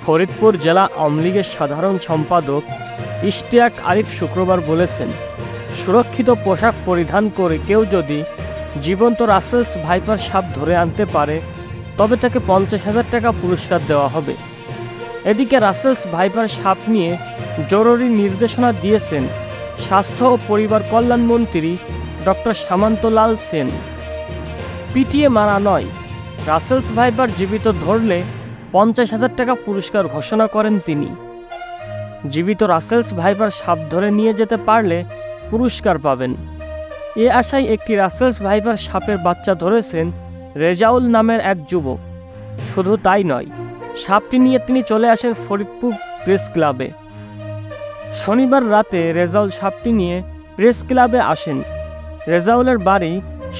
ফরিদপুর জেলা আওয়ামী লীগের সাধারণ সম্পাদক ইশতিয়াক আরিফ শুক্রবার বলেছেন, সুরক্ষিত পোশাক পরিধান করে কেউ যদি জীবন্ত রাসেলস ভাইপার সাপ ধরে আনতে পারে তবে তাকে 50,000 টাকা পুরস্কার দেওয়া হবে। এদিকে রাসেলস ভাইপার সাপ নিয়ে জরুরি নির্দেশনা দিয়েছেন স্বাস্থ্য ও পরিবার কল্যাণ মন্ত্রী ডক্টর সামন্তলাল সেন। পিটিয়ে মারা নয়, রাসেলস ভাইপার জীবিত ধরলে 50,000 টাকা পুরস্কার ঘোষণা করেন তিনি। জীবিত রাসেলস ভাইপার সাপ ধরে নিয়ে যেতে পারলে পুরস্কার পাবেন। এ আশায় একটি রাসেলস ভাইপার সাপের বাচ্চা ধরেছেন রেজাউল নামের এক যুবক। শুধু তাই নয়, সাপটি নিয়ে তিনি চলে আসেন ফরিদপুর প্রেস ক্লাবে। শনিবার রাতে রেজাউল সাপটি নিয়ে প্রেস ক্লাবে আসেন। রেজাউলের বাড়ি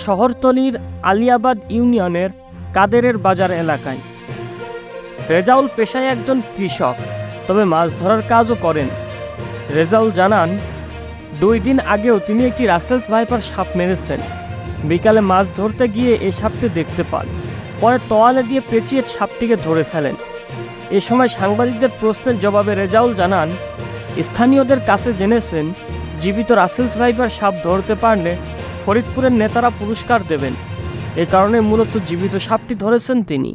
শহরতলির আলিয়াবাদ ইউনিয়নের কাদেরের বাজার এলাকায়। রেজাউল পেশায় একজন কৃষক, তবে মাছ ধরার কাজও করেন। রেজাউল জানান, 2 দিন আগেও তিনি একটি রাসেলস ভাইপার সাপ মেরেছেন। বিকালে মাছ ধরতে গিয়ে এই সাপটি দেখতে পান, পরে তোয়ালে দিয়ে পেঁচিয়ে সাপটিকে ধরে ফেলেন। এ সময় সাংবাদিকদের প্রশ্নের জবাবে রেজাউল জানান, স্থানীয়দের কাছে জেনেছেন জীবিত রাসেলস ভাইপার সাপ ধরতে পারলে ফরিদপুরের নেতারা পুরস্কার দেবেন। এ কারণে মূলত জীবিত সাপটি ধরেছেন তিনি।